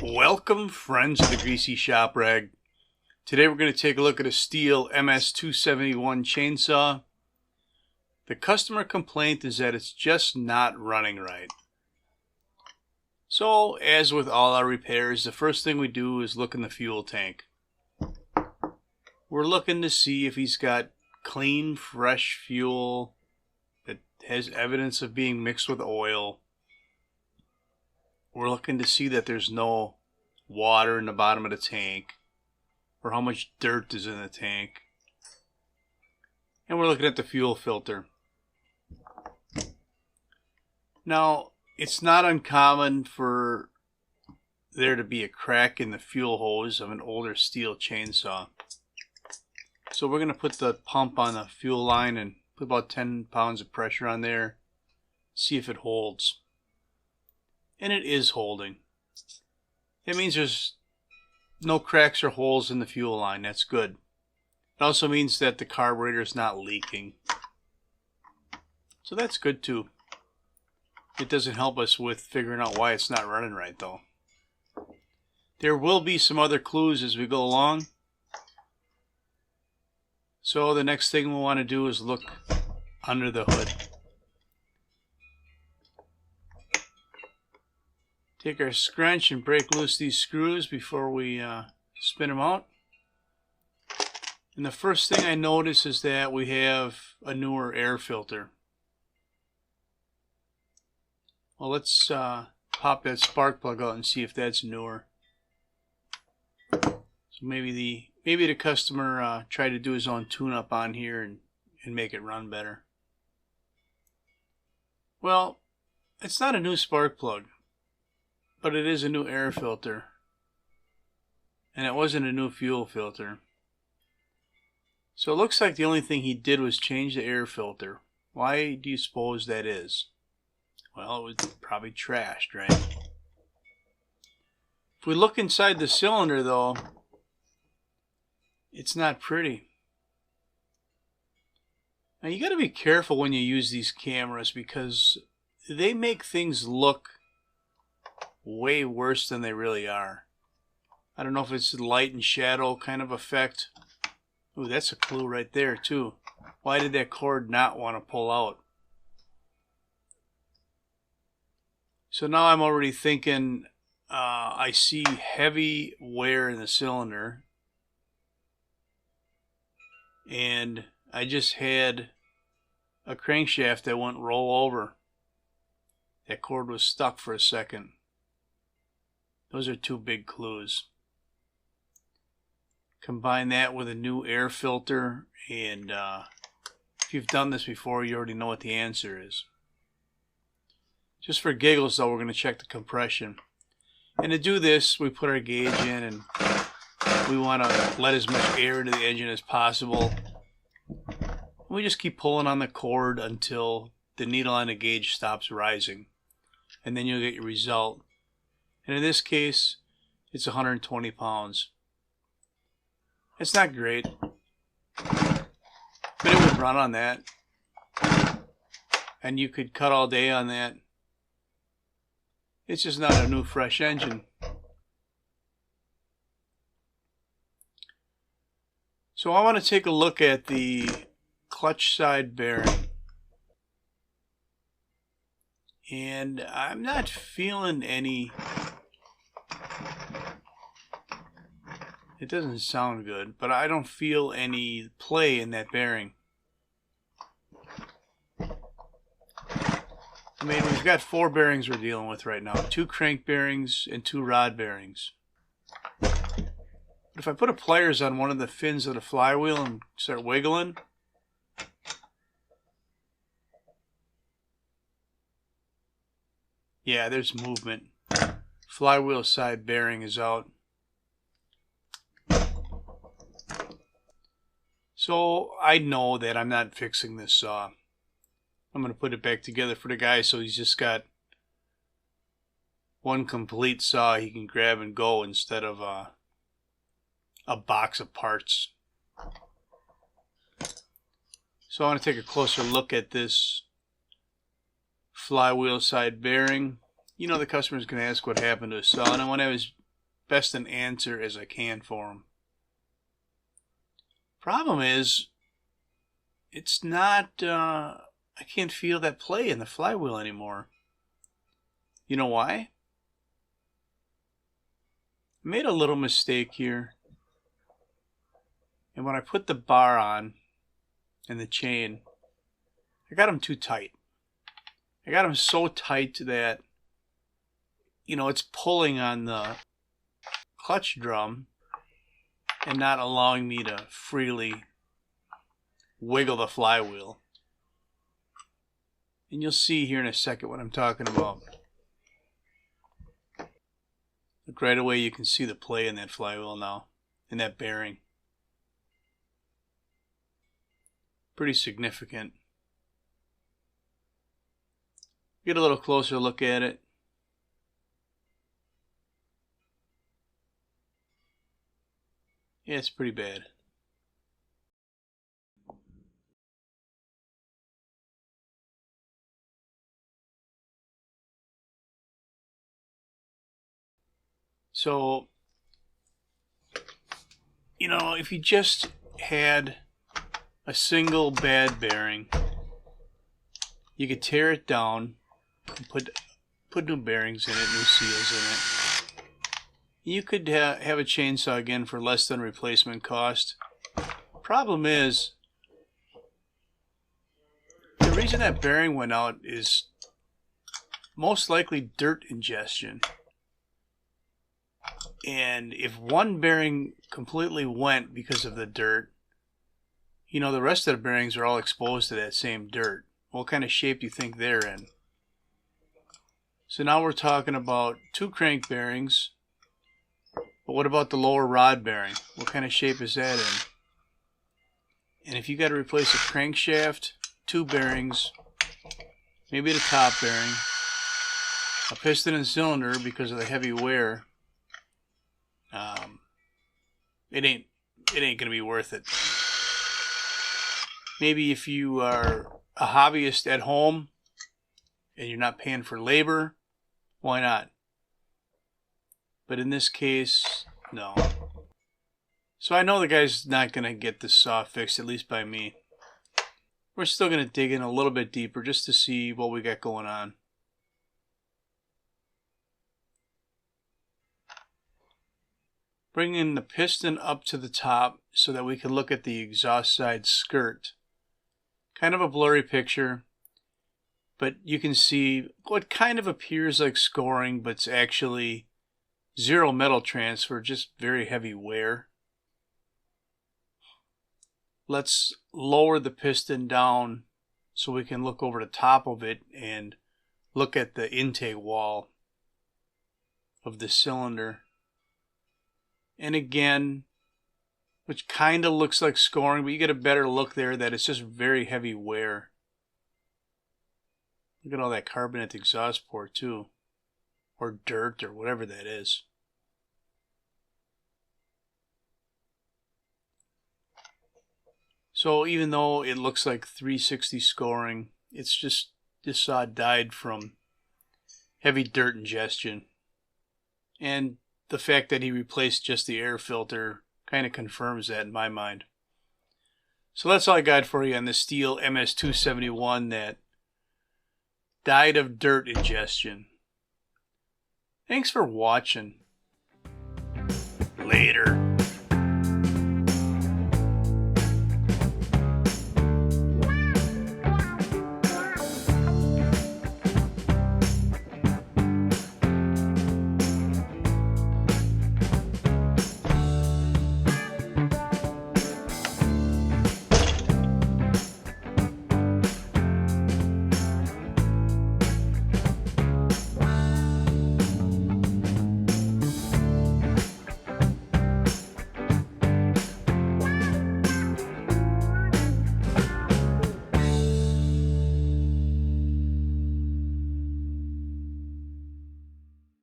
Welcome, friends of the Greasy Shop Rag. Today we're going to take a look at a Stihl MS271 chainsaw. The customer complaint is that it's just not running right. So, as with all our repairs, the first thing we do is look in the fuel tank. We're looking to see if he's got clean, fresh fuel that has evidence of being mixed with oil. We're looking to see that there's no water in the bottom of the tank or how much dirt is in the tank. And we're looking at the fuel filter. Now, it's not uncommon for there to be a crack in the fuel hose of an older Stihl chainsaw. So we're going to put the pump on the fuel line and put about 10 pounds of pressure on there. See if it holds. And it is holding. It means there's no cracks or holes in the fuel line. That's good. It also means that the carburetor is not leaking. So that's good too. It doesn't help us with figuring out why it's not running right though. There will be some other clues as we go along. So the next thing we want to do is look under the hood. Take our scrunch and break loose these screws before we spin them out. And the first thing I notice is that we have a newer air filter. Well, let's pop that spark plug out and see if that's newer. So maybe the customer tried to do his own tune-up on here and make it run better. Well, it's not a new spark plug, but it is a new air filter. And it wasn't a new fuel filter. So it looks like the only thing he did was change the air filter. Why do you suppose that is? Well, it was probably trashed, right? If we look inside the cylinder though, it's not pretty. Now you got to be careful when you use these cameras because they make things look way worse than they really are. I don't know if it's light and shadow kind of effect. Ooh, that's a clue right there too. Why did that cord not want to pull out? So now I'm already thinking I see heavy wear in the cylinder. And I just had a crankshaft that went roll over. That cord was stuck for a second. Those are two big clues. Combine that with a new air filter, and if you've done this before, you already know what the answer is. Just for giggles, though, we're going to check the compression. And to do this, we put our gauge in, and we want to let as much air into the engine as possible. We just keep pulling on the cord until the needle on the gauge stops rising. And then you'll get your result. And in this case, it's 120 pounds. It's not great, but it would run on that. And you could cut all day on that. It's just not a new fresh engine. So I want to take a look at the clutch side bearing. And I'm not feeling any... It doesn't sound good, but I don't feel any play in that bearing. I mean, we've got 4 bearings we're dealing with right now. 2 crank bearings and 2 rod bearings. But if I put a pliers on one of the fins of the flywheel and start wiggling, yeah, there's movement. Flywheel side bearing is out. So I know that I'm not fixing this saw. I'm going to put it back together for the guy so he's just got one complete saw he can grab and go instead of a box of parts. So I want to take a closer look at this flywheel side bearing. You know, the customer's going to ask what happened to his saw, and I want to have as best an answer as I can for them. Problem is, it's not, I can't feel that play in the flywheel anymore. You know why? I made a little mistake here. And when I put the bar on and the chain, I got them too tight. I got them so tight that, you know, it's pulling on the clutch drum and not allowing me to freely wiggle the flywheel. And you'll see here in a second what I'm talking about. Look, right away you can see the play in that flywheel now, in that bearing. Pretty significant. Get a little closer look at it. Yeah, it's pretty bad. So, you know, if you just had a single bad bearing, you could tear it down and put new bearings in it, new seals in it. You could have a chainsaw again for less than replacement cost. Problem is, the reason that bearing went out is most likely dirt ingestion. And if one bearing completely went because of the dirt, you know, the rest of the bearings are all exposed to that same dirt. What kind of shape do you think they're in? So now we're talking about 2 crank bearings. But what about the lower rod bearing? What kind of shape is that in? And if you got to replace a crankshaft, 2 bearings, maybe the top bearing, a piston and cylinder because of the heavy wear, it ain't gonna be worth it. Maybe if you are a hobbyist at home and you're not paying for labor, why not? But in this case, no. So I know the guy's not gonna get this saw fixed, at least by me. We're still gonna dig in a little bit deeper just to see what we got going on. Bringing the piston up to the top so that we can look at the exhaust side skirt. Kind of a blurry picture, but you can see what kind of appears like scoring, but it's actually zero metal transfer, just very heavy wear. Let's lower the piston down so we can look over the top of it and look at the intake wall of the cylinder. And again, which kind of looks like scoring, but you get a better look there that it's just very heavy wear. Look at all that carbon at the exhaust port too, or dirt or whatever that is. So even though it looks like 360 scoring, it's just this saw died from heavy dirt ingestion. And the fact that he replaced just the air filter kind of confirms that in my mind. So that's all I got for you on the Stihl MS271 that died of dirt ingestion. Thanks for watching. Later.